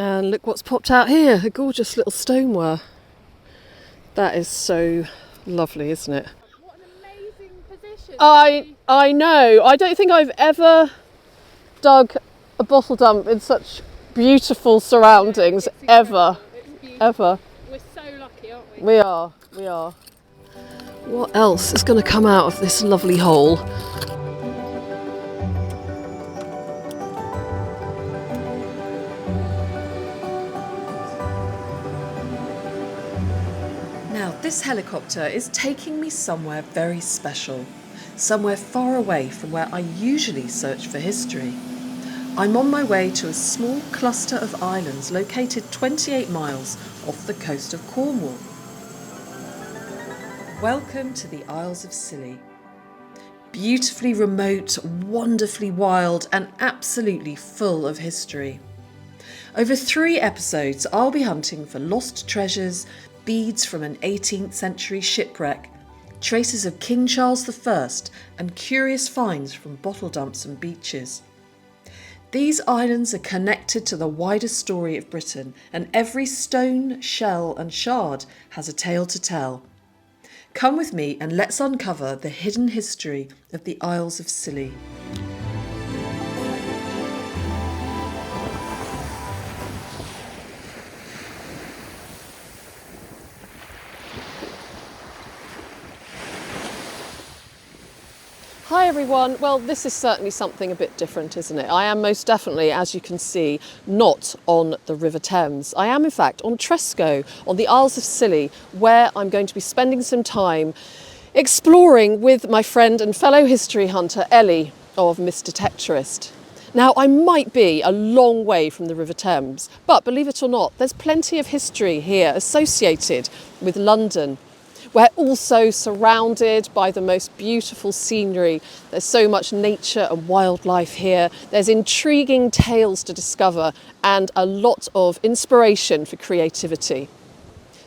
And look what's popped out here, a gorgeous little stoneware. That is so lovely, isn't it? What an amazing position. I know. I don't think I've ever dug a bottle dump in such beautiful surroundings, ever. Ever. We're so lucky, aren't we? We are. What else is going to come out of this lovely hole? Now, this helicopter is taking me somewhere very special, somewhere far away from where I usually search for history. I'm on my way to a small cluster of islands located 28 miles off the coast of Cornwall. Welcome to the Isles of Scilly. Beautifully remote, wonderfully wild, and absolutely full of history. Over 3 episodes, I'll be hunting for lost treasures, beads from an 18th century shipwreck, traces of King Charles I, and curious finds from bottle dumps and beaches. These islands are connected to the wider story of Britain, and every stone, shell, and shard has a tale to tell. Come with me and let's uncover the hidden history of the Isles of Scilly. Hi everyone, well this is certainly something a bit different, isn't it? I am most definitely, as you can see, not on the River Thames. I am in fact on Tresco, on the Isles of Scilly, where I'm going to be spending some time exploring with my friend and fellow history hunter Ellie of Miss Detectorist. Now I might be a long way from the River Thames, but believe it or not, there's plenty of history here associated with London. We're also surrounded by the most beautiful scenery. There's so much nature and wildlife here. There's intriguing tales to discover and a lot of inspiration for creativity.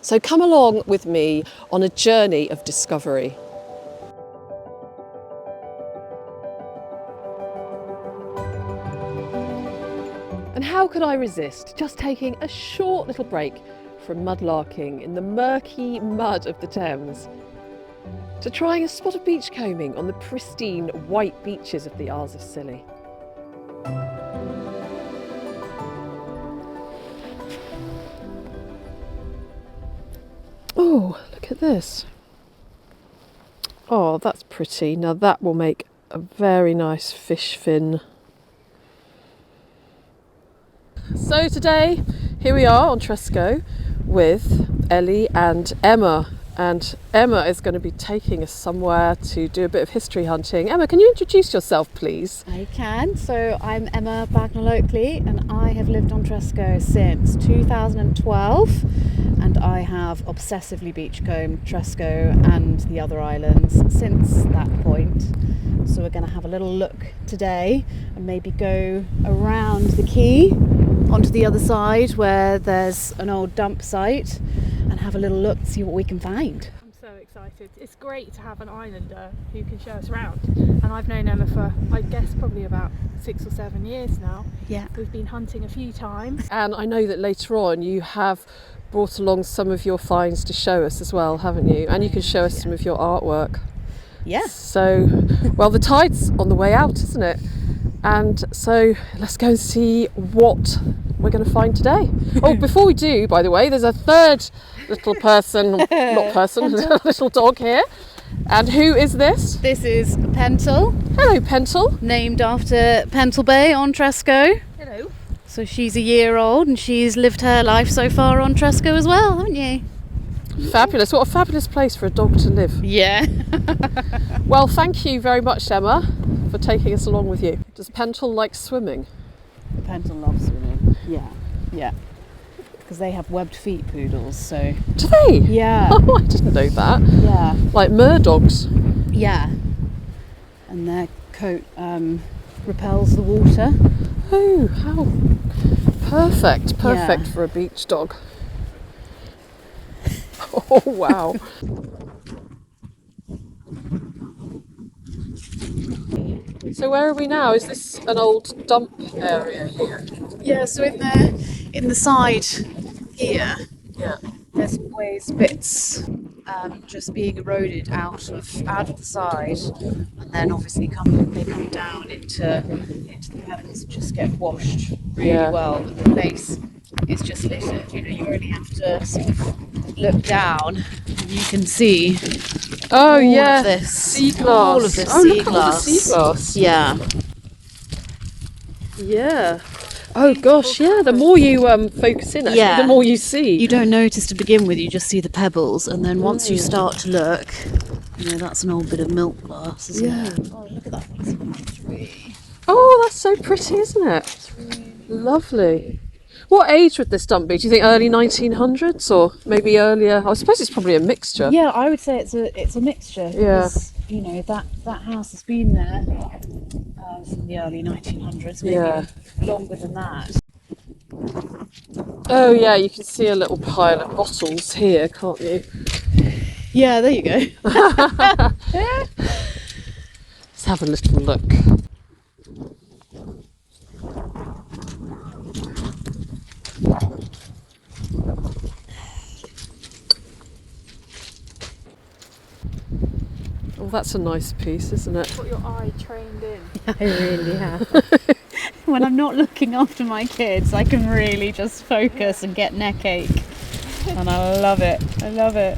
So come along with me on a journey of discovery. And how could I resist just taking a short little break from mudlarking in the murky mud of the Thames to trying a spot of beachcombing on the pristine white beaches of the Isles of Scilly. Oh, look at this. Oh, that's pretty. Now that will make a very nice fish fin. So today, here we are on Tresco with Ellie and Emma. And Emma is going to be taking us somewhere to do a bit of history hunting. Emma, can you introduce yourself, please? I can. So I'm Emma Bagnall-Oakeley and I have lived on Tresco since 2012 and I have obsessively beachcombed Tresco and the other islands since that point. So we're going to have a little look today and maybe go around the quay onto the other side where there's an old dump site and have a little look to see what we can find. I'm so excited. It's great to have an islander who can show us around. And I've known Emma for, I guess, probably about 6 or 7 years now. Yeah. We've been hunting a few times. And I know that later on you have brought along some of your finds to show us as well, haven't you? And you can show us some of your artwork. Yeah. So, well, the tide's on the way out, isn't it? And so let's go and see what we're going to find today. Oh, before we do, by the way, there's a third little person, little dog here. And who is this? This is Pentel. Hello, Pentel. Named after Pentel Bay on Tresco. Hello. So she's a year old and she's lived her life so far on Tresco as well, haven't you? Fabulous. What a fabulous place for a dog to live. Yeah. Well, thank you very much, Emma, for taking us along with you. Does Pentel like swimming? Pentel loves swimming. Yeah. Because they have webbed feet poodles, so... Do they? Yeah. Oh, I didn't know that. Yeah. Like merdogs. Yeah. And their coat repels the water. Oh, how perfect for a beach dog. Oh, wow. So where are we now? Is this an old dump area here? Yeah, so in the side here, Yeah. there's always bits just being eroded out of the side, and then obviously they come down into the pebbles and just get washed really well. But the place is just littered. You know, you only have to sort of look down, and you can see Oh all yeah, of this sea glass. all of this Oh, sea look at all the glass. sea glass. Yeah. Yeah. Oh gosh, yeah. The more you focus in, actually, Yeah. the more you see. You don't notice to begin with, you just see the pebbles, and then once you start to look, you know, that's an old bit of milk glass, isn't it? Oh, look at that tree. Oh, that's so pretty, isn't it? Lovely. What age would this dump be? Do you think early 1900s or maybe earlier? I suppose it's probably a mixture. Yeah, I would say it's a mixture. Yeah. Because, you know, that house has been there from the early 1900s, maybe Yeah. longer than that. Oh yeah, you can see a little pile of bottles here, can't you? Yeah, there you go. Let's have a little look. Oh, that's a nice piece, isn't it? Got your eye trained in. I really have. When I'm not looking after my kids, I can really just focus and get neck ache. And I love it. I love it.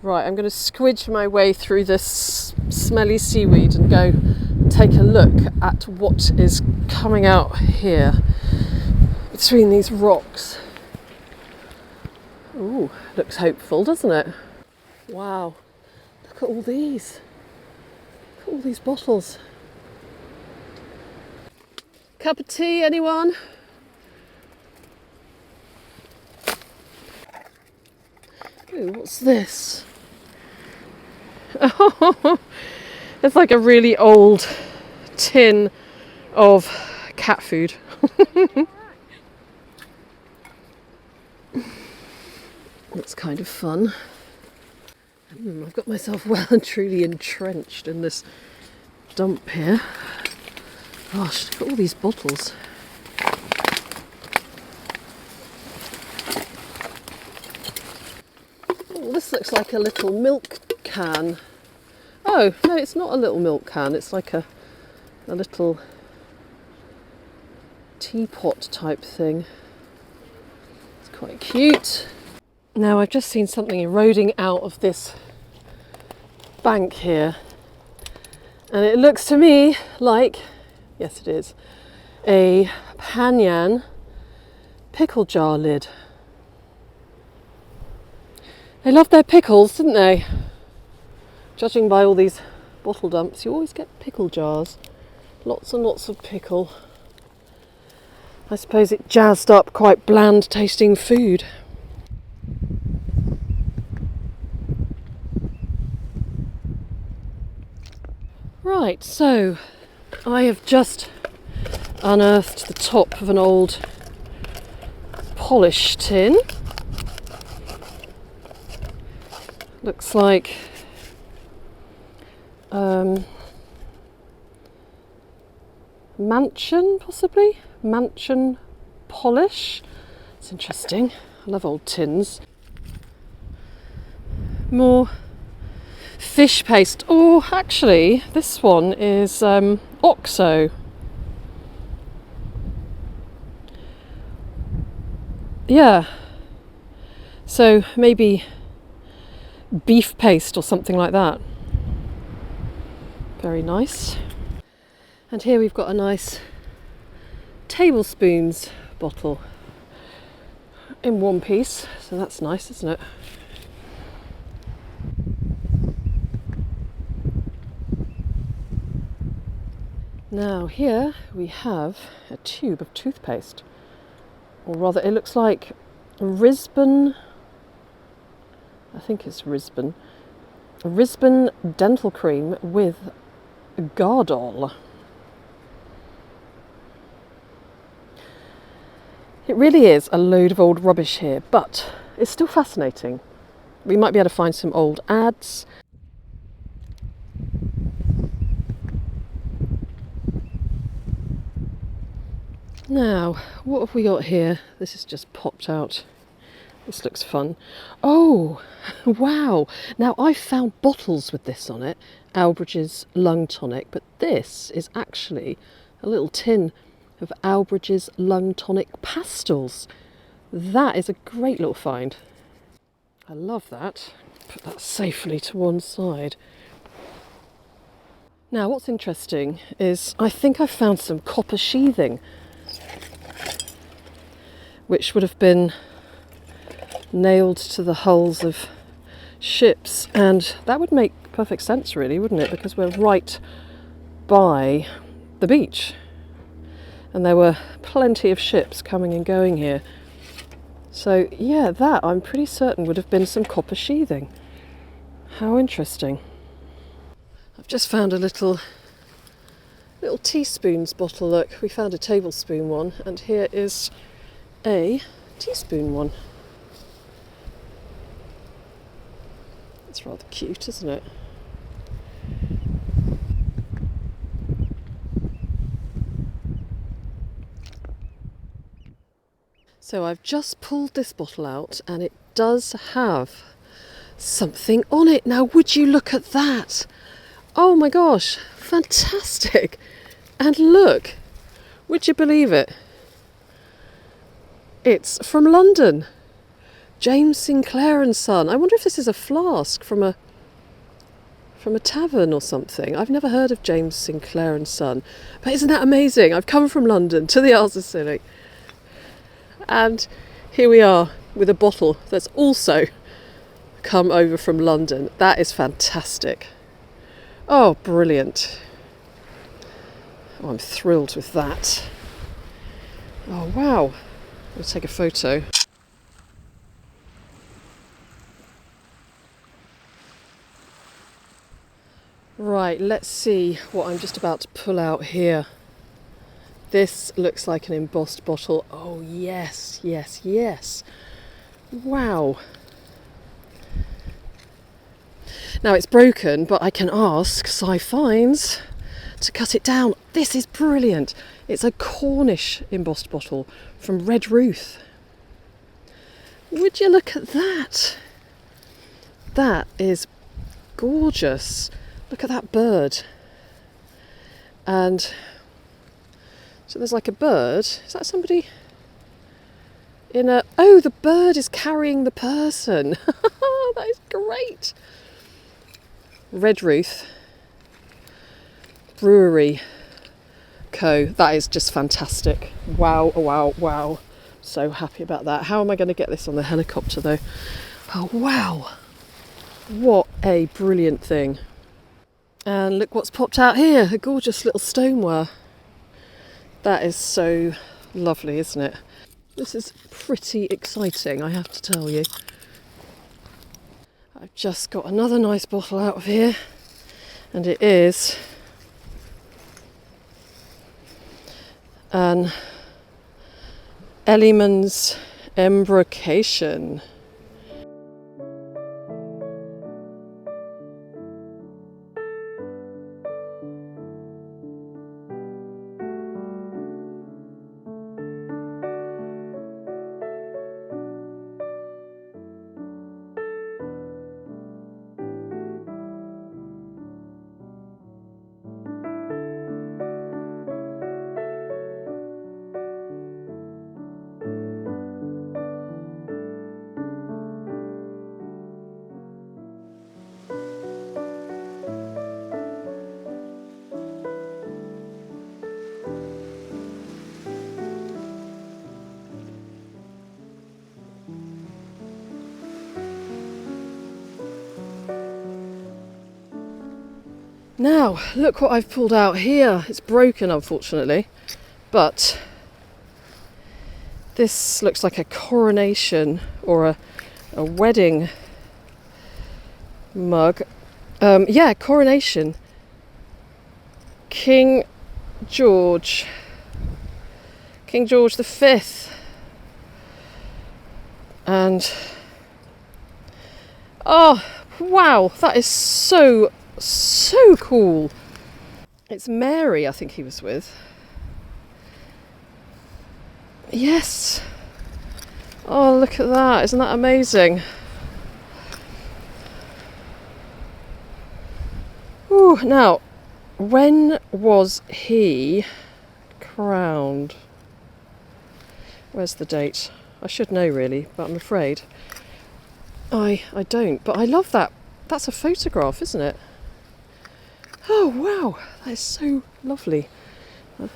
Right, I'm going to squidge my way through this smelly seaweed and go take a look at what is coming out here between these rocks. Ooh, looks hopeful, doesn't it? Wow, look at all these. Look at all these bottles. Cup of tea, anyone? Ooh, what's this? Oh, it's like a really old tin of cat food. That's kind of fun. I've got myself well and truly entrenched in this dump here. Gosh, look at all these bottles. Oh, this looks like a little milk can. Oh, no, it's not a little milk can. It's like a little teapot type thing. It's quite cute. Now, I've just seen something eroding out of this bank here. And it looks to me like, yes it is, a Panyan pickle jar lid. They loved their pickles, didn't they? Judging by all these bottle dumps, you always get pickle jars. Lots and lots of pickle. I suppose it jazzed up quite bland tasting food. Right, so I have just unearthed the top of an old polish tin. Looks like mansion, possibly? Mansion polish. It's interesting. I love old tins. More fish paste. Oh, actually, this one is OXO. Yeah. So maybe beef paste or something like that. Very nice. And here we've got a nice tablespoons bottle in one piece. So that's nice, isn't it? Now here we have a tube of toothpaste, or rather it looks like Risbon, I think it's Risbon, Risbon dental cream with Gardol. It really is a load of old rubbish here, but it's still fascinating. We might be able to find some old ads. Now, what have we got here? This has just popped out. This looks fun. Oh, wow. Now, I've found bottles with this on it, Albridge's Lung Tonic, but this is actually a little tin of Albridge's Lung Tonic pastels. That is a great little find. I love that. Put that safely to one side. Now, what's interesting is I think I found some copper sheathing, which would have been nailed to the hulls of ships, and that would make perfect sense really, wouldn't it, because we're right by the beach and there were plenty of ships coming and going here. So yeah, that I'm pretty certain would have been some copper sheathing. How interesting. I've just found a little teaspoons bottle. Look, we found a tablespoon one, and here is a teaspoon one. It's rather cute, isn't it? So I've just pulled this bottle out and it does have something on it. Now would you look at that? Oh my gosh, fantastic. And look, would you believe it? It's from London. James Sinclair and Son. I wonder if this is a flask from a tavern or something. I've never heard of James Sinclair and Son. But isn't that amazing? I've come from London to the Isles of Scilly. And here we are with a bottle that's also come over from London. That is fantastic. Oh, brilliant. Oh, I'm thrilled with that. Oh, wow. I'll take a photo. Right, let's see what I'm just about to pull out here. This looks like an embossed bottle. Oh, yes, yes, yes. Wow. Now it's broken, but I can ask Si Fines to cut it down. This is brilliant. It's a Cornish embossed bottle from Red Ruth. Would you look at that? That is gorgeous. Look at that bird. And so there's like a bird. Is that somebody in a... Oh, the bird is carrying the person. That is great. Red Ruth Brewery Co. That is just fantastic. Wow, wow, wow. So happy about that. How am I going to get this on the helicopter though? Oh, wow. What a brilliant thing. And look what's popped out here. A gorgeous little stoneware. That is so lovely, isn't it? This is pretty exciting, I have to tell you. I've just got another nice bottle out of here, and it is an Elliman's Embrocation. Now, look what I've pulled out here. It's broken, unfortunately, but this looks like a coronation or a wedding mug. Yeah, coronation. King George V. And, oh, wow, that is so cool. It's Mary, I think he was with. Yes. Oh, look at that. Isn't that amazing? Ooh, now, when was he crowned? Where's the date? I should know really, but I'm afraid I don't. But I love that. That's a photograph, isn't it? Oh, wow. That is so lovely. There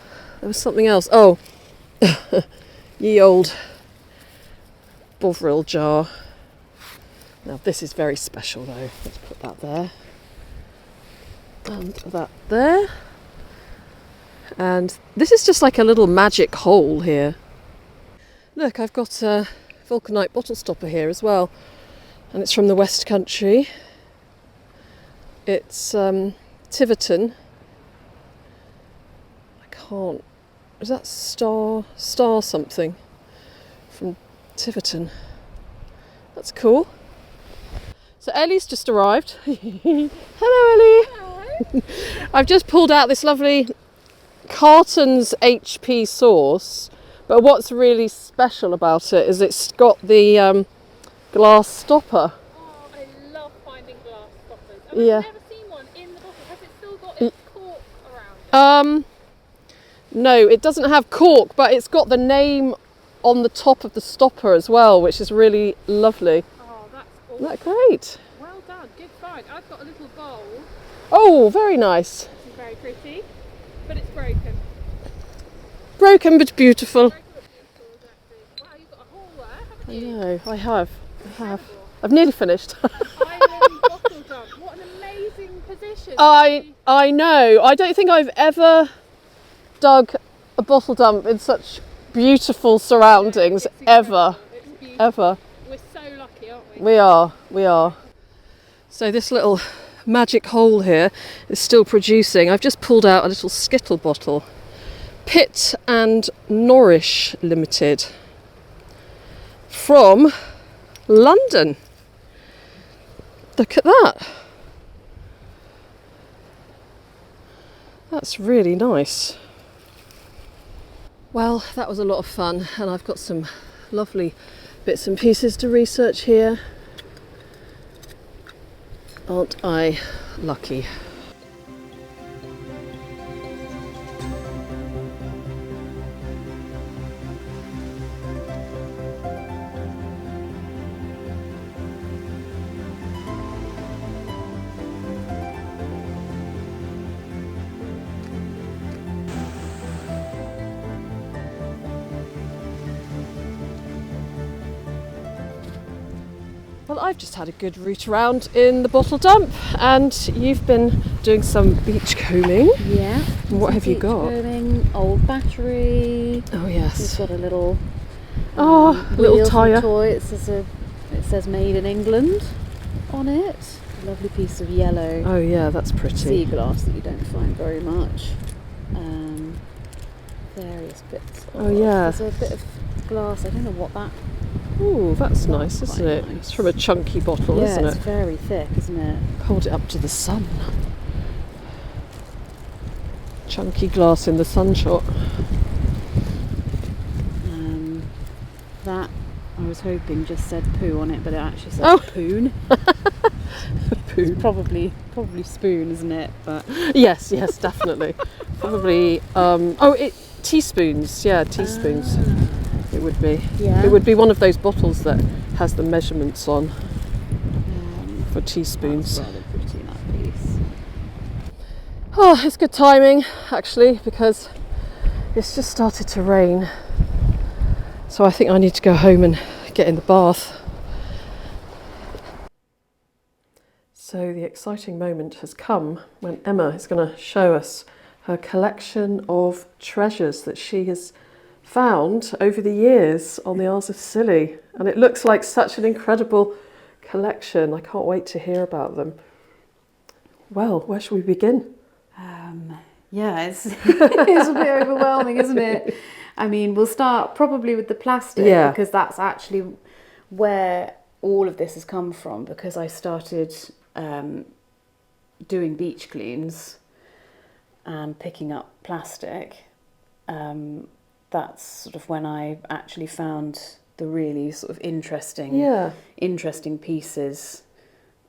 was something else. Oh, ye old Bovril jar. Now this is very special though. Let's put that there. And that there. And this is just like a little magic hole here. Look, I've got a vulcanite bottle stopper here as well. And it's from the West Country. It's Tiverton. I can't... Is that star something? From Tiverton. That's cool. So Ellie's just arrived. Hello Ellie! Hello. I've just pulled out this lovely Carton's HP sauce, but what's really special about it is it's got the glass stopper. Oh, I love finding glass stoppers. Yeah. I've never seen one in the bottle. Has it still got its cork around it? No, it doesn't have cork, but it's got the name on the top of the stopper as well, which is really lovely. Oh, that's awesome. Isn't that great? Well done, good find. I've got a little bowl. Oh, very nice. Which is very pretty, but it's broken. Broken but beautiful. Broken but beautiful, exactly. Wow, you've got a haul there, haven't I you? know, I have. Incredible. I've nearly finished. Island bottle dump. What an amazing position. I know. I don't think I've ever dug a bottle dump in such beautiful surroundings It's ever. incredible. It's beautiful. Ever. We're so lucky, aren't we? We are. So this little magic hole here is still producing. I've just pulled out a little Skittle bottle. Pitt and Norrish Limited. From London. Look at that. That's really nice. Well, that was a lot of fun, and I've got some lovely bits and pieces to research here. Aren't I lucky? Well, I've just had a good route around in the bottle dump, and you've been doing some beach combing. Yeah. What have you Beach got? combing, old battery. Oh We've yes. got a little Little wheels and tyre. toy. It says made in England on it. A lovely piece of yellow Oh yeah, that's sea pretty. glass that you don't find very much. Various bits. Oh, yeah. There's a bit of glass. I don't know what that. Ooh, that's nice, Quite isn't it? nice. It's from a chunky bottle, Yeah, isn't it's it? very thick, isn't it? Hold it up to the sun. Chunky glass in the sunshot. That I was hoping just said poo on it, but it actually says Oh. poon. Poo. Probably spoon, isn't it? But Yes, definitely. Probably. Teaspoons. Yeah, teaspoons. It would be. Yeah. It would be one of those bottles that has the measurements on for That's teaspoons. rather pretty, that piece. Oh, it's good timing actually, because it's just started to rain. So I think I need to go home and get in the bath. So the exciting moment has come when Emma is going to show us her collection of treasures that she has found over the years on the Isles of Scilly. And it looks like such an incredible collection. I can't wait to hear about them. Well, where shall we begin? Yeah, it's it's a bit overwhelming, isn't it? I mean, we'll start probably with the plastic, Yeah. because that's actually where all of this has come from, because I started doing beach cleans and picking up plastic that's sort of when I actually found the really sort of Yeah. interesting pieces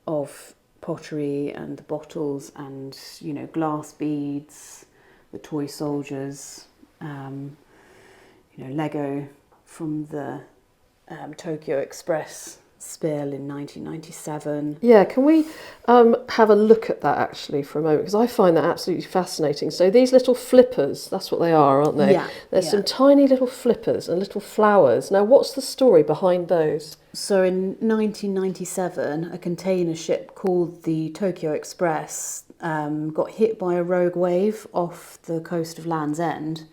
of pottery and the bottles and, you know, glass beads, the toy soldiers, you know, Lego from the Tokyo Express spill in 1997. Yeah, can we have a look at that actually for a moment? Because I find that absolutely fascinating. So these little flippers, that's what they are, aren't they? Yeah. There's some tiny little flippers and little flowers. Now, what's the story behind those? So in 1997, a container ship called the Tokyo Express got hit by a rogue wave off the coast of Land's End,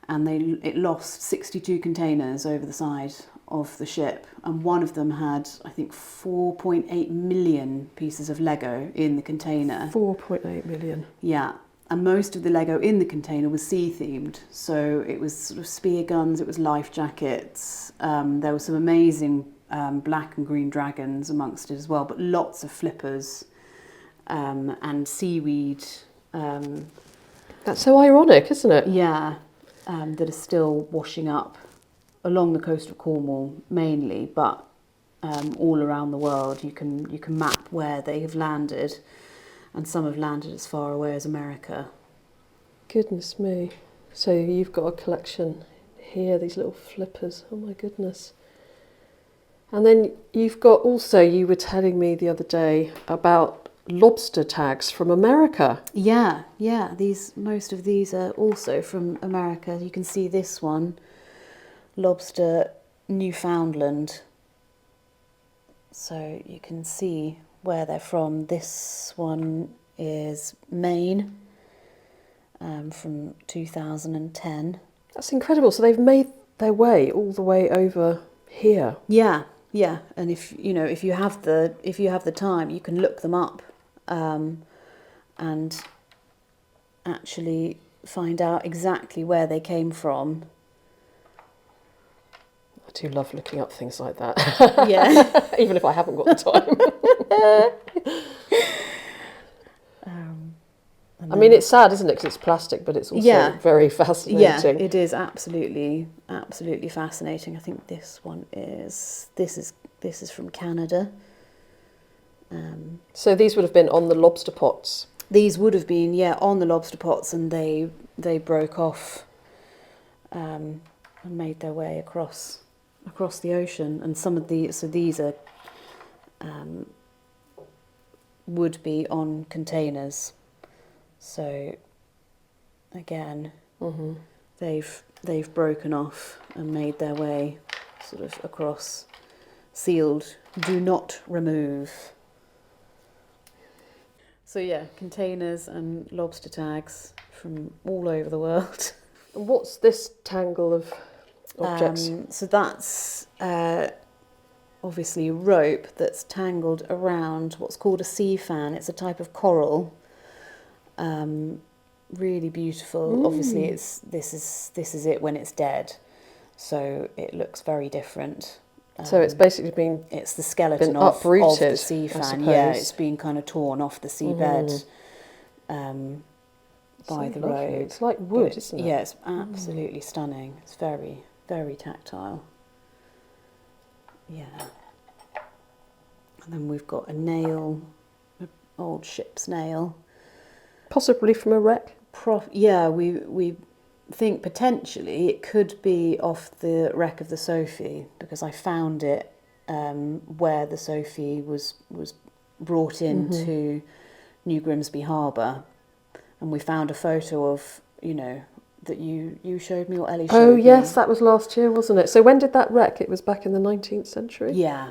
and it lost 62 containers over the side of the ship, and one of them had, I think, 4.8 million pieces of Lego in the container. 4.8 million. Yeah, and most of the Lego in the container was sea themed. So it was sort of spear guns, it was life jackets. There were some amazing black and green dragons amongst it as well, but lots of flippers and seaweed. That's so ironic, isn't it? Yeah, that are still washing up along the coast of Cornwall mainly, but all around the world. You can map where they have landed, and some have landed as far away as America. Goodness me. So you've got a collection here, these little flippers. Oh my goodness. And then you've got also, you were telling me the other day about lobster tags from America. Yeah. Most of these are also from America. You can see this one, lobster Newfoundland. So you can see where they're from. This one is Maine, from 2010. That's incredible. So they've made their way all the way over here. Yeah. And if you have the time, you can look them up, and actually find out exactly where they came from. I do love looking up things like that. Yeah. Even if I haven't got the time. I mean, it's sad, isn't it? Because it's plastic, but it's also very fascinating. Yeah, it is absolutely fascinating. I think this is from Canada. So these would have been on the lobster pots. These would have been, on the lobster pots, and they broke off and made their way across the ocean. And some of these are would be on containers. So again, they've broken off and made their way sort of across, sealed, do not remove. So yeah, containers and lobster tags from all over the world. And what's this tangle of objects? So that's obviously rope that's tangled around what's called a sea fan. It's a type of coral. Really beautiful. Obviously, this is it when it's dead, so it looks very different. So it's basically it's the skeleton of the sea fan. Yeah, it's been kind of torn off the seabed by the rope. It's like wood, isn't it? Yeah, it's absolutely stunning. It's very, very tactile. Yeah. And then we've got a nail, an old ship's nail. Possibly from a wreck? We think potentially it could be off the wreck of the Sophie, because I found it where the Sophie was brought into New Grimsby Harbour, and we found a photo of, that you showed me, or Ellie showed me. Oh yes, that was last year, wasn't it? So when did that wreck? It was back in the 19th century? Yeah.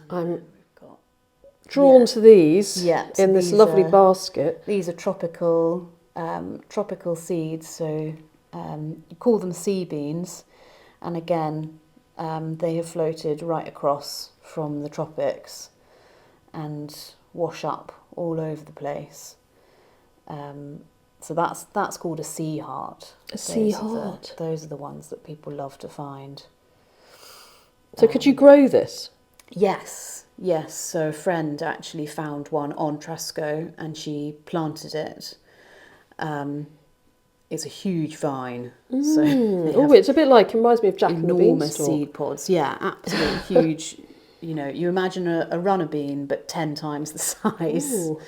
I'm drawn to these in this lovely basket. These are tropical seeds, so you call them sea beans, and again they have floated right across from the tropics and wash up all over the place. So that's called a sea heart. Sea heart. Those are the ones that people love to find. So could you grow this? Yes, yes. So a friend actually found one on Tresco and she planted it. It's a huge vine. So they Oh, have it's a bit like, it reminds me of Jack and the enormous Beanstalk. seed pods. Yeah, absolutely huge. You know, you imagine a runner bean, but 10 times the size. Ooh.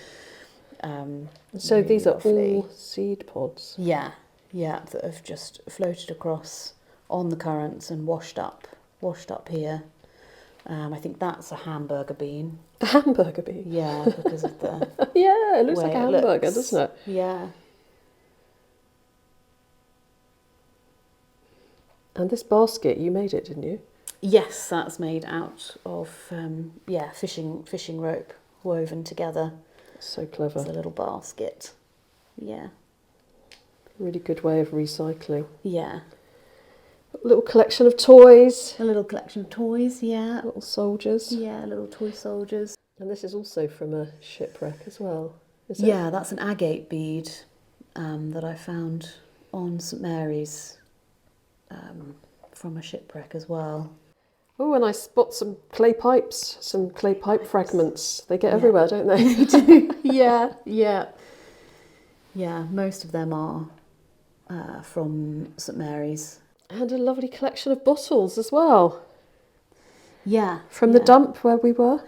So Really these are lovely. all seed pods. Yeah, yeah, that have just floated across on the currents and washed up here. I think that's a hamburger bean. A hamburger bean. Yeah, because of the Yeah, it looks way like a it hamburger, looks. doesn't it? Yeah. And this basket, you made it, didn't you? Yes, that's made out of fishing rope woven together. So clever. It's a little basket. Yeah. Really good way of recycling. Yeah. A little collection of toys. A little collection of toys, yeah. Little soldiers. Yeah, little toy soldiers. And this is also from a shipwreck as well, is it? Yeah, that's an agate bead that I found on St Mary's from a shipwreck as well. Oh, and I spot some clay pipes, some clay pipe fragments. They get Yeah. everywhere, don't they? They do. Yeah, yeah. Yeah, most of them are from St Mary's. And a lovely collection of bottles as well. Yeah. From the dump where we were.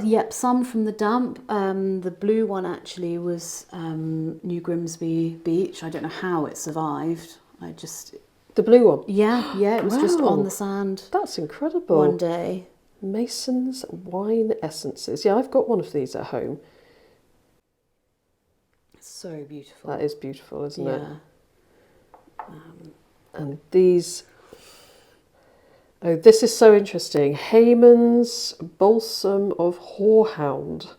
Yep, some from the dump. The blue one actually was New Grimsby Beach. I don't know how it survived. The blue one. Yeah, it was just Wow. on the sand That's incredible. one day. Mason's Wine Essences. Yeah, I've got one of these at home. It's so beautiful. That is beautiful, isn't it? Yeah. And these... Oh, this is so interesting. Hayman's Balsam of Horehound.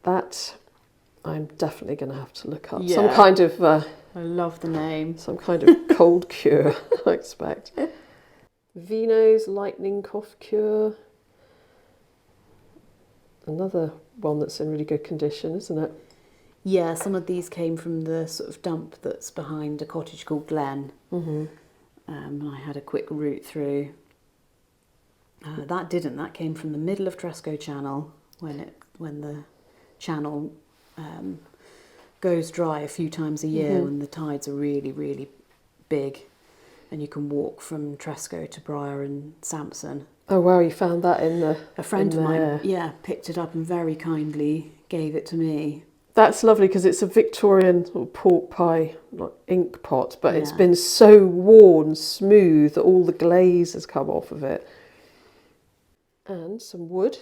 That I'm definitely going to have to look up. Some Yeah. kind of... I love the name. some kind of cold cure, I expect. Vino's Lightning Cough Cure. Another one that's in really good condition, isn't it? Yeah, some of these came from the sort of dump that's behind a cottage called Glen. Mm-hmm. And I had a quick route through. That came from the middle of Tresco Channel when the channel goes dry a few times a year when the tides are really, really big, and you can walk from Tresco to Briar and Sampson. Oh wow, you found that in the... A friend in of mine, there. yeah, picked it up and very kindly gave it to me. That's lovely because it's a Victorian sort of pork pie like ink pot, but it's Yeah. been so worn smooth that all the glaze has come off of it. And some wood.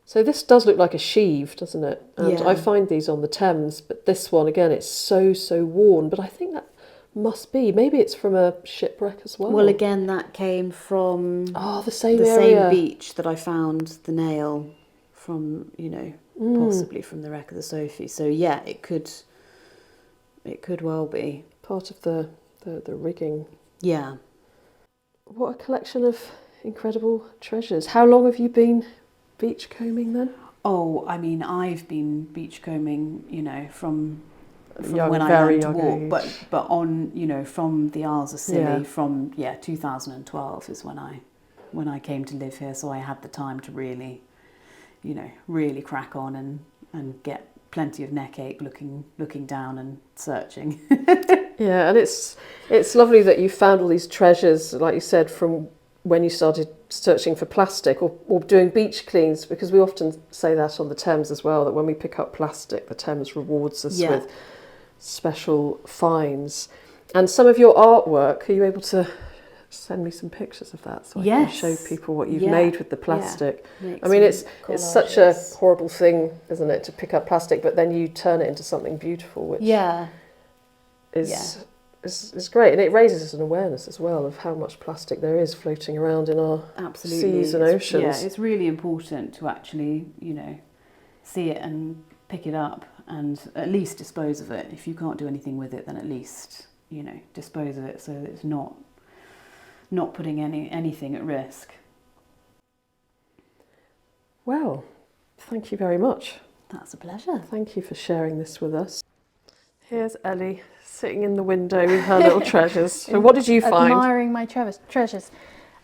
So this does look like a sheave, doesn't it? And Yeah. I find these on the Thames, but this one again, it's so worn. But I think that must be, maybe it's from a shipwreck as well. Well, again, that came from the same the area. same beach that I found the nail from, possibly from the wreck of the Sophie. So yeah, it could well be Part of the rigging. Yeah. What a collection of incredible treasures. How long have you been beachcombing then? Oh, I mean, I've been beachcombing, from Young, when I very learned to young walk, age. but on, from the Isles of Scilly, Yeah. from 2012 is when I came to live here. So I had the time to really, really crack on and get plenty of neck ache looking down and searching. Yeah, and it's lovely that you found all these treasures, like you said, from when you started searching for plastic or doing beach cleans, because we often say that on the Thames as well, that when we pick up plastic, the Thames rewards us with special fines. And some of your artwork, are you able to send me some pictures of that so I can show people what you've made with the plastic? Make I mean, some it's such a collages. horrible thing, isn't it, to pick up plastic, but then you turn it into something beautiful, which is great. And it raises an awareness as well of how much plastic there is floating around in our seas and oceans. Yeah, it's really important to actually, see it and pick it up and at least dispose of it. If you can't do anything with it, then at least, dispose of it so that it's not putting anything at risk. Well, thank you very much. That's a pleasure. Thank you for sharing this with us. Here's Ellie sitting in the window with her little treasures. So what did you find? Admiring my treasures.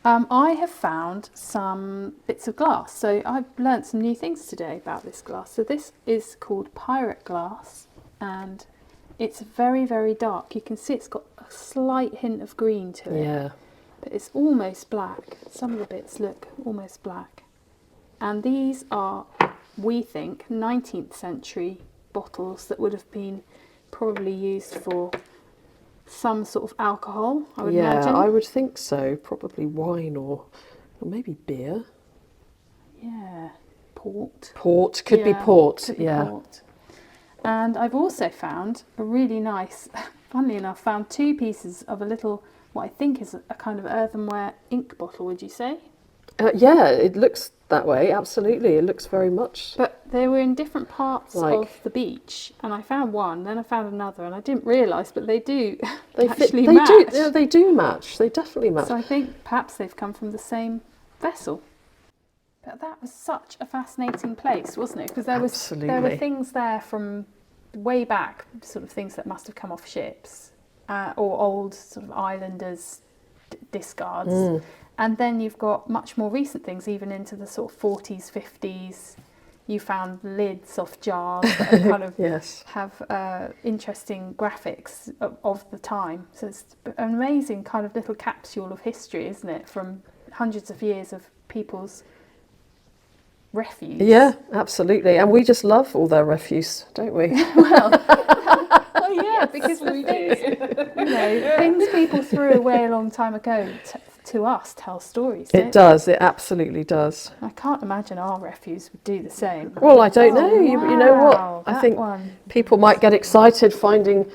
I have found some bits of glass. So I've learnt some new things today about this glass. So this is called pirate glass, and it's very, very dark. You can see it's got a slight hint of green to it. Yeah. But it's almost black. Some of the bits look almost black. And these are, we think, 19th century bottles that would have been probably used for some sort of alcohol, I would imagine. I would think so. Probably wine or maybe beer. Yeah, port. Port, could be port, could be port. And I've also found a really nice, funnily enough, found two pieces of a little, what I think is a kind of earthenware ink bottle, would you say? Yeah, it looks that way, absolutely. It looks very much. But they were in different parts of the beach, and I found one, then I found another, and I didn't realise, but they do actually match. They do match. They definitely match. So I think perhaps they've come from the same vessel. But that was such a fascinating place, wasn't it? Because there were things there from way back, sort of things that must have come off ships or old sort of islanders' discards. And then you've got much more recent things, even into the sort of 40s, 50s. You found lids off jars that are kind of have interesting graphics of the time. So it's an amazing kind of little capsule of history, isn't it? From hundreds of years of people's refuse. Yeah, absolutely. And we just love all their refuse, don't we? Well, yeah, because we do. You know, things people threw away a long time ago to us tell stories. It does. It absolutely does. I can't imagine our refuse would do the same. Well, I don't know. You know what? I think people might get excited finding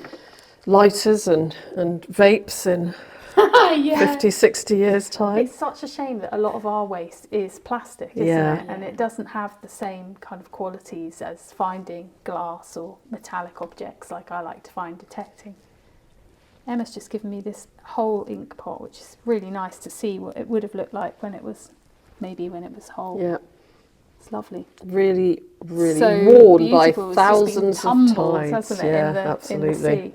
lighters and vapes in 50, 60 years' time. It's such a shame that a lot of our waste is plastic, isn't it? And it doesn't have the same kind of qualities as finding glass or metallic objects like I like to find detecting. Emma's just given me this whole ink pot, which is really nice to see what it would have looked like when it was whole. Yeah. It's lovely. Really, really so worn by beautiful. thousands tumbled, of tides. Hasn't it, absolutely. in the sea.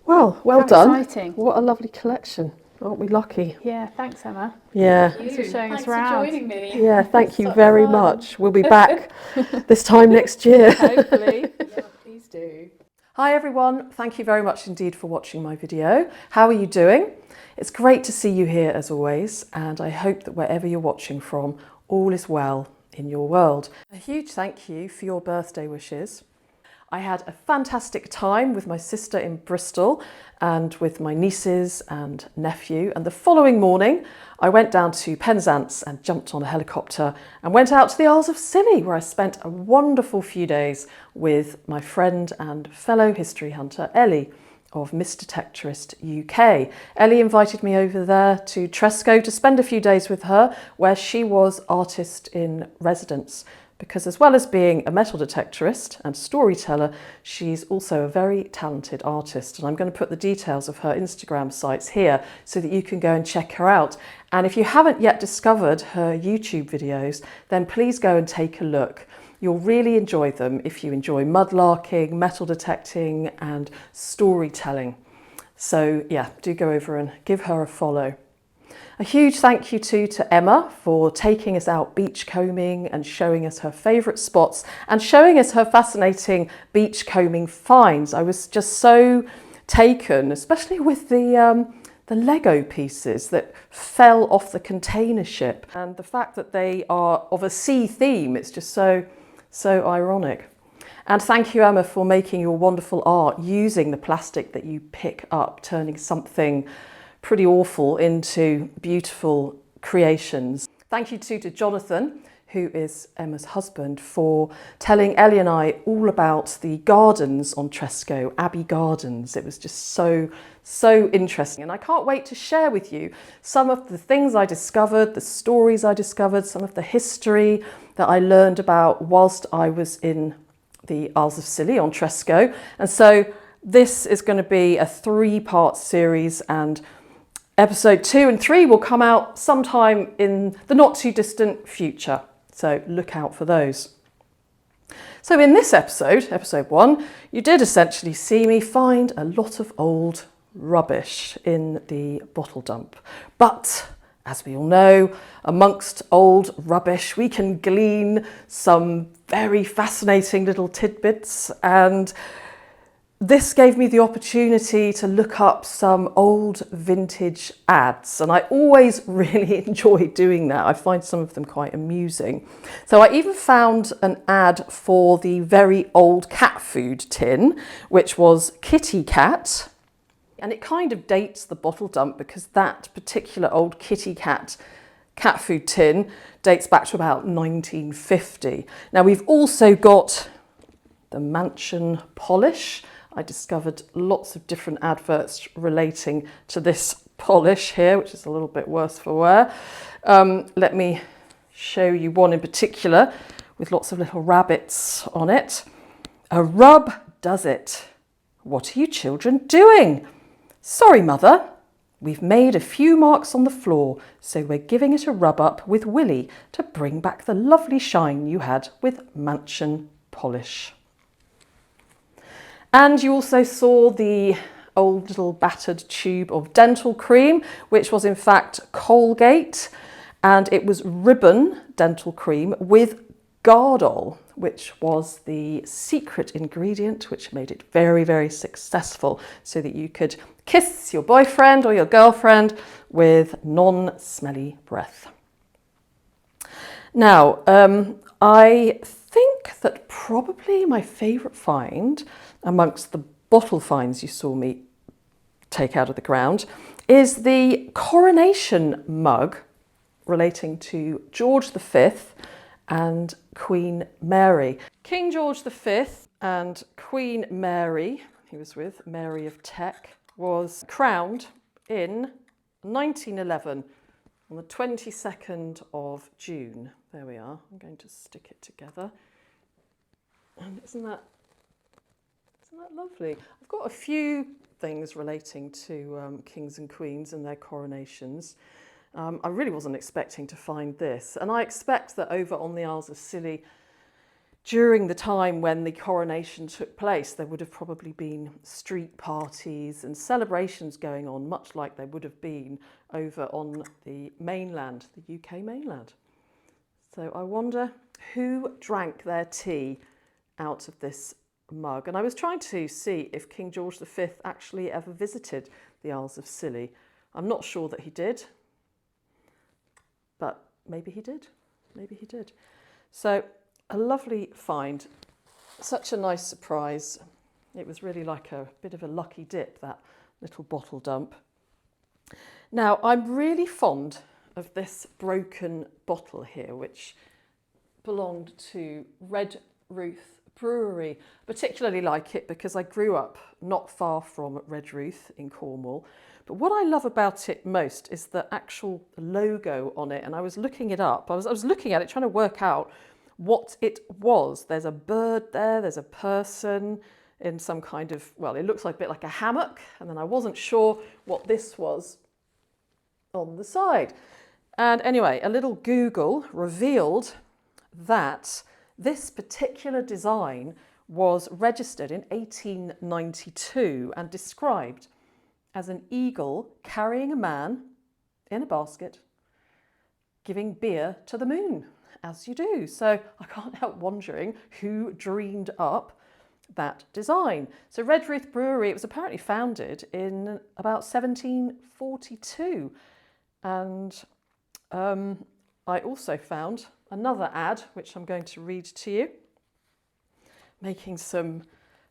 Well How done. Exciting. What a lovely collection. Aren't we lucky? Yeah, thanks, Emma. Yeah. Thanks for showing us Thanks around. for joining me. Yeah, thank you very much. We'll be back this time next year. Hopefully. Yeah, please do. Hi everyone, thank you very much indeed for watching my video. How are you doing? It's great to see you here as always, and I hope that wherever you're watching from, all is well in your world. A huge thank you for your birthday wishes. I had a fantastic time with my sister in Bristol and with my nieces and nephew, and the following morning I went down to Penzance and jumped on a helicopter and went out to the Isles of Scilly, where I spent a wonderful few days with my friend and fellow history hunter Ellie of Miss Detectorist UK. Ellie invited me over there to Tresco to spend a few days with her, where she was artist in residence. Because as well as being a metal detectorist and storyteller, she's also a very talented artist. And I'm going to put the details of her Instagram sites here so that you can go and check her out. And if you haven't yet discovered her YouTube videos, then please go and take a look. You'll really enjoy them if you enjoy mudlarking, metal detecting and storytelling. So yeah, do go over and give her a follow. A huge thank you too to Emma for taking us out beachcombing and showing us her favourite spots and showing us her fascinating beachcombing finds. I was just so taken, especially with the Lego pieces that fell off the container ship, and the fact that they are of a sea theme. It's just so ironic. And thank you, Emma, for making your wonderful art using the plastic that you pick up, turning something pretty awful into beautiful creations. Thank you too to Jonathan, who is Emma's husband, for telling Ellie and I all about the gardens on Tresco, Abbey Gardens. It was just so interesting, and I can't wait to share with you some of the things I discovered, the stories I discovered, some of the history that I learned about whilst I was in the Isles of Scilly on Tresco. And so this is going to be a 3-part series, and episode 2 and 3 will come out sometime in the not too distant future, so look out for those. So in this episode, episode 1, you did essentially see me find a lot of old rubbish in the bottle dump. But as we all know, amongst old rubbish, we can glean some very fascinating little tidbits, and this gave me the opportunity to look up some old vintage ads, and I always really enjoy doing that. I find some of them quite amusing. So I even found an ad for the very old cat food tin, which was Kitty Cat, and it kind of dates the bottle dump because that particular old Kitty Cat cat food tin dates back to about 1950. Now we've also got the mansion polish. I discovered lots of different adverts relating to this polish here, which is a little bit worse for wear. Let me show you one in particular with lots of little rabbits on it. A rub does it. What are you children doing? Sorry, mother. We've made a few marks on the floor, so we're giving it a rub up with Willy to bring back the lovely shine you had with mansion polish. And you also saw the old little battered tube of dental cream, which was in fact Colgate, and it was ribbon dental cream with Gardol, which was the secret ingredient which made it very, very successful, so that you could kiss your boyfriend or your girlfriend with non-smelly breath. Now, I think that probably my favourite find amongst the bottle finds you saw me take out of the ground is the coronation mug relating to George V and Queen Mary. King George V and Queen Mary, he was with, Mary of Teck, was crowned in 1911 on the 22nd of June. There we are. I'm going to stick it together. And isn't that lovely? I've got a few things relating to kings and queens and their coronations. I really wasn't expecting to find this, and I expect that over on the Isles of Scilly, during the time when the coronation took place, there would have probably been street parties and celebrations going on, much like there would have been over on the mainland, the UK mainland. So I wonder who drank their tea out of this mug. And I was trying to see if King George V actually ever visited the Isles of Scilly. I'm not sure that he did, but maybe he did. Maybe he did. So a lovely find, such a nice surprise. It was really like a bit of a lucky dip, that little bottle dump. Now, I'm really fond of this broken bottle here, which belonged to Red Ruth Brewery. Particularly like it because I grew up not far from Redruth in Cornwall. But what I love about it most is the actual logo on it. And I was looking it up. I was looking at it, trying to work out what it was. There's a bird there, there's a person in some kind of, well, it looks like a bit like a hammock. And then I wasn't sure what this was on the side. And anyway, a little Google revealed that this particular design was registered in 1892 and described as an eagle carrying a man in a basket, giving beer to the moon, as you do. So I can't help wondering who dreamed up that design. So Redruth Brewery, it was apparently founded in about 1742. And I also found another ad, which I'm going to read to you, making some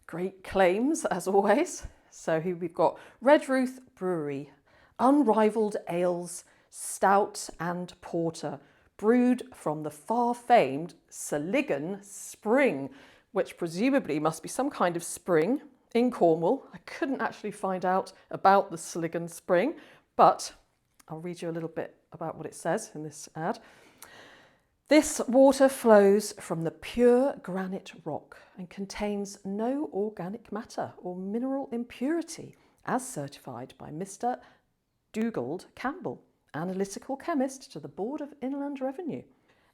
great claims as always. So here we've got Redruth Brewery, unrivaled ales, stout and porter, brewed from the far-famed Seligan Spring, which presumably must be some kind of spring in Cornwall. I couldn't actually find out about the Seligan Spring, but I'll read you a little bit about what it says in this ad. This water flows from the pure granite rock and contains no organic matter or mineral impurity, as certified by Mr. Dugald Campbell, analytical chemist to the Board of Inland Revenue.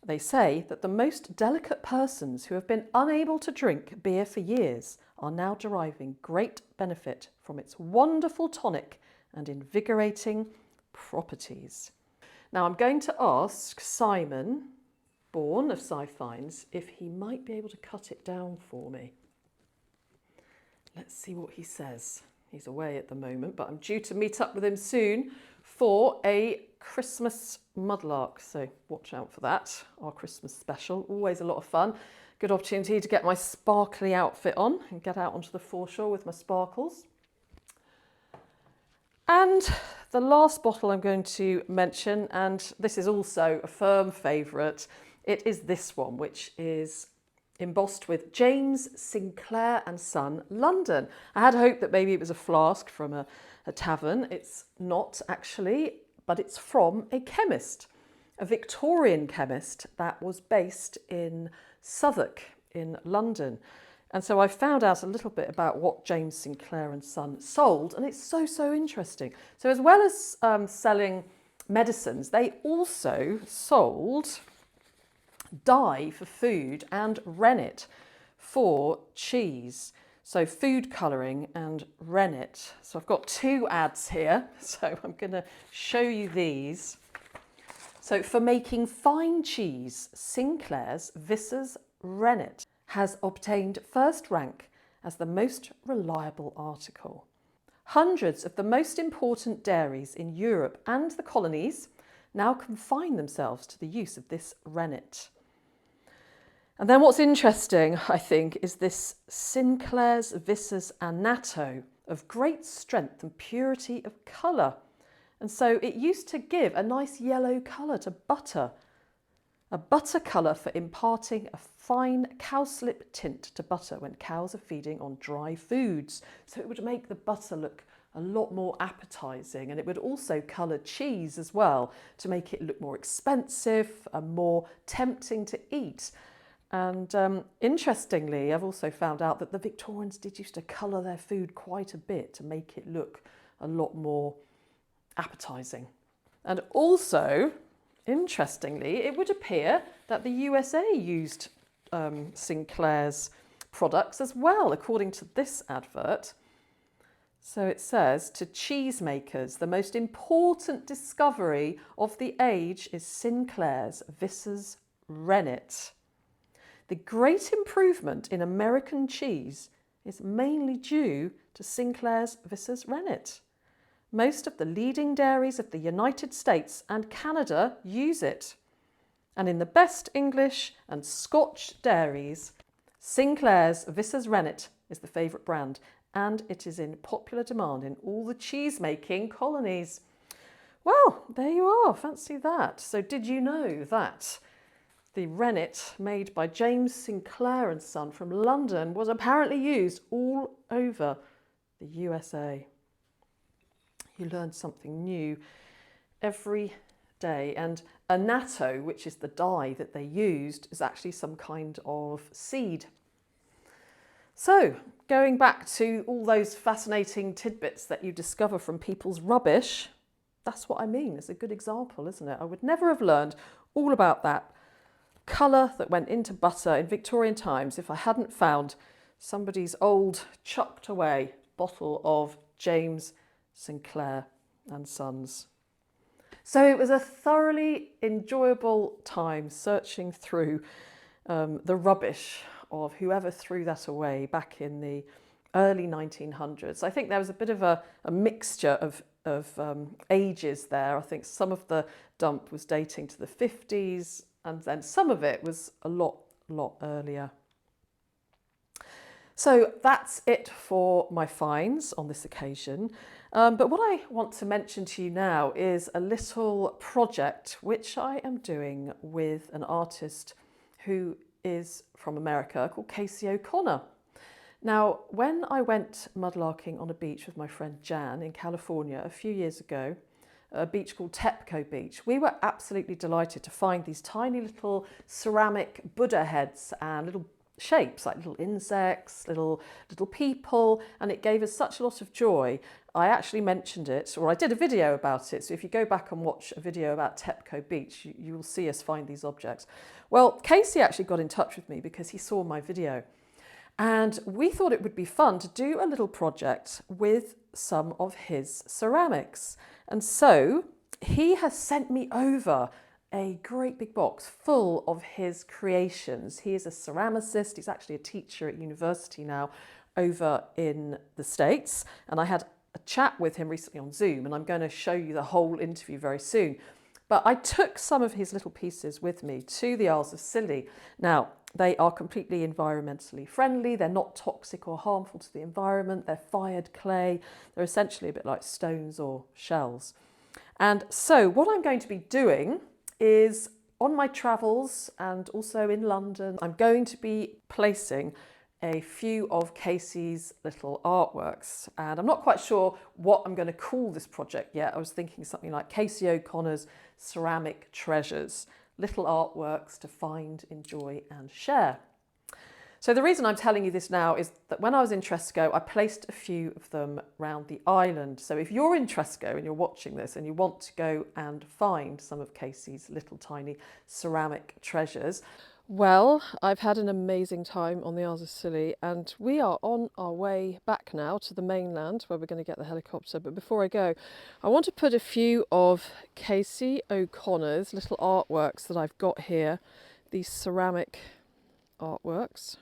They say that the most delicate persons who have been unable to drink beer for years are now deriving great benefit from its wonderful tonic and invigorating properties. Now I'm going to ask Simon, Bourne of Sci-Finds, if he might be able to cut it down for me. Let's see what he says. He's away at the moment, but I'm due to meet up with him soon for a Christmas mudlark. So watch out for that, our Christmas special. Always a lot of fun. Good opportunity to get my sparkly outfit on and get out onto the foreshore with my sparkles. And the last bottle I'm going to mention, and this is also a firm favourite, it is this one, which is embossed with James Sinclair and Son, London. I had hoped that maybe it was a flask from a tavern. It's not actually, but it's from a chemist, a Victorian chemist that was based in Southwark in London. And so I found out a little bit about what James Sinclair and Son sold, and it's so interesting. So as well as selling medicines, they also sold dye for food and rennet for cheese. So food colouring and rennet. So I've got two ads here, so I'm going to show you these. So for making fine cheese, Sinclair's Visser's rennet has obtained first rank as the most reliable article. Hundreds of the most important dairies in Europe and the colonies now confine themselves to the use of this rennet. And then what's interesting, I think, is this Sinclair's Visser's Anatto of great strength and purity of colour. And so it used to give a nice yellow colour to butter, a butter colour for imparting a fine cowslip tint to butter when cows are feeding on dry foods. So it would make the butter look a lot more appetising, and it would also colour cheese as well to make it look more expensive and more tempting to eat. And interestingly, I've also found out that the Victorians did used to colour their food quite a bit to make it look a lot more appetising. And also, interestingly, it would appear that the USA used Sinclair's products as well, according to this advert. So it says, to cheesemakers, the most important discovery of the age is Sinclair's Visser's rennet. The great improvement in American cheese is mainly due to Sinclair's Visser's rennet. Most of the leading dairies of the United States and Canada use it. And in the best English and Scotch dairies, Sinclair's Visser's rennet is the favourite brand, and it is in popular demand in all the cheese-making colonies. Well, there you are, fancy that. So did you know that the rennet made by James Sinclair and Son from London was apparently used all over the USA? You learn something new every day. And annatto, which is the dye that they used, is actually some kind of seed. So, going back to all those fascinating tidbits that you discover from people's rubbish, that's what I mean. It's a good example, isn't it? I would never have learned all about that colour that went into butter in Victorian times if I hadn't found somebody's old chucked away bottle of James Sinclair and Sons. So it was a thoroughly enjoyable time searching through the rubbish of whoever threw that away back in the early 1900s. I think there was a bit of a mixture of ages there. I think some of the dump was dating to the 50s, and then some of it was a lot earlier. So that's it for my finds on this occasion. But what I want to mention to you now is a little project which I am doing with an artist who is from America called Casey O'Connor. Now, when I went mudlarking on a beach with my friend Jan in California a few years ago, a beach called Tresco Beach, we were absolutely delighted to find these tiny little ceramic Buddha heads and little shapes like little insects, little people, and it gave us such a lot of joy. I actually mentioned it, or I did a video about it, so if you go back and watch a video about Tresco Beach, you will see us find these objects. Well, Casey actually got in touch with me because he saw my video, and we thought it would be fun to do a little project with some of his ceramics. And so he has sent me over a great big box full of his creations. He is a ceramicist. He's actually a teacher at university now over in the States. And I had a chat with him recently on Zoom, and I'm going to show you the whole interview very soon. But I took some of his little pieces with me to the Isles of Scilly. Now, they are completely environmentally friendly. They're not toxic or harmful to the environment. They're fired clay. They're essentially a bit like stones or shells. And so what I'm going to be doing is, on my travels and also in London, I'm going to be placing a few of Casey's little artworks. And I'm not quite sure what I'm going to call this project yet. I was thinking something like Casey O'Connor's Ceramic Treasures, little artworks to find, enjoy and share. So the reason I'm telling you this now is that when I was in Tresco, I placed a few of them around the island. So if you're in Tresco and you're watching this and you want to go and find some of Casey's little tiny ceramic treasures, well, I've had an amazing time on the Isles of Scilly, and we are on our way back now to the mainland where we're going to get the helicopter. But before I go, I want to put a few of Casey O'Connor's little artworks that I've got here, these ceramic artworks.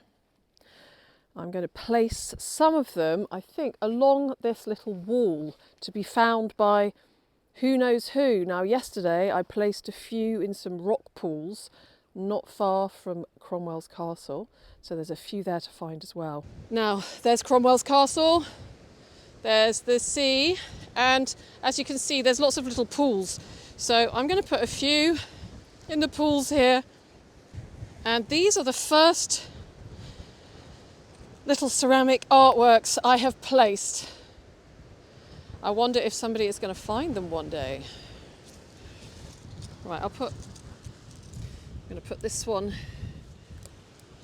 I'm going to place some of them, I think, along this little wall to be found by who knows who. Now, yesterday I placed a few in some rock pools not far from Cromwell's Castle, so there's a few there to find as well. Now, there's Cromwell's Castle, there's the sea, and as you can see, there's lots of little pools. So I'm going to put a few in the pools here, and these are the first little ceramic artworks I have placed. I wonder if somebody is going to find them one day. Right, I'm going to put this one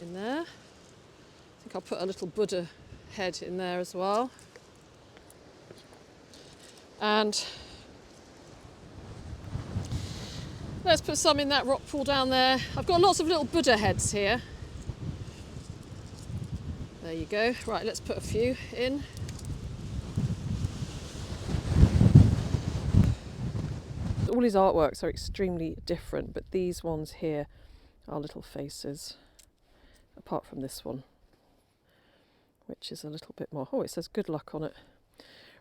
in there. I think I'll put a little Buddha head in there as well. And let's put some in that rock pool down there. I've got lots of little Buddha heads here. There you go. Right, let's put a few in. All his artworks are extremely different, but these ones here are little faces, apart from this one, which is a little bit more. Oh, it says good luck on it.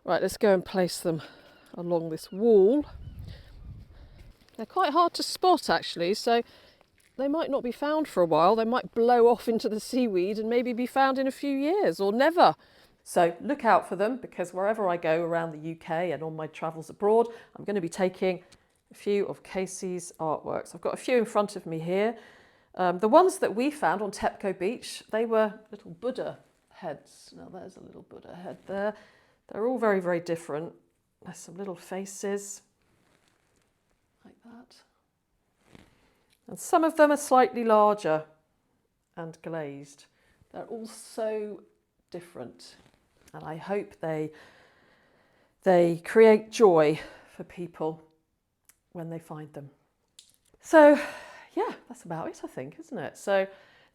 Right, let's go and place them along this wall. They're quite hard to spot actually, so they might not be found for a while. They might blow off into the seaweed and maybe be found in a few years or never. So look out for them, because wherever I go around the UK and on my travels abroad, I'm going to be taking a few of Casey's artworks. I've got a few in front of me here. The ones that we found on Tepco Beach, they were little Buddha heads. Now there's a little Buddha head there. They're all very, very different. There's some little faces like that. And some of them are slightly larger and glazed. They're all so different. And I hope they create joy for people when they find them. So yeah, that's about it, I think, isn't it? So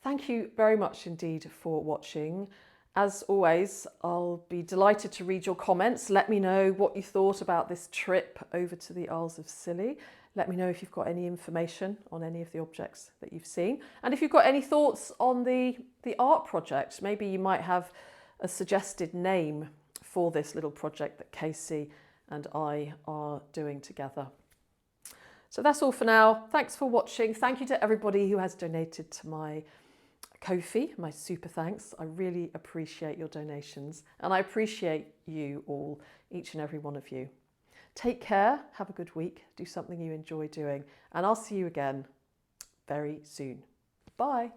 thank you very much indeed for watching. As always, I'll be delighted to read your comments. Let me know what you thought about this trip over to the Isles of Scilly. Let me know if you've got any information on any of the objects that you've seen. And if you've got any thoughts on the art project, maybe you might have a suggested name for this little project that Casey and I are doing together. So that's all for now. Thanks for watching. Thank you to everybody who has donated to my Ko-fi, my super thanks. I really appreciate your donations, and I appreciate you all, each and every one of you. Take care, have a good week, do something you enjoy doing, and I'll see you again very soon. Bye.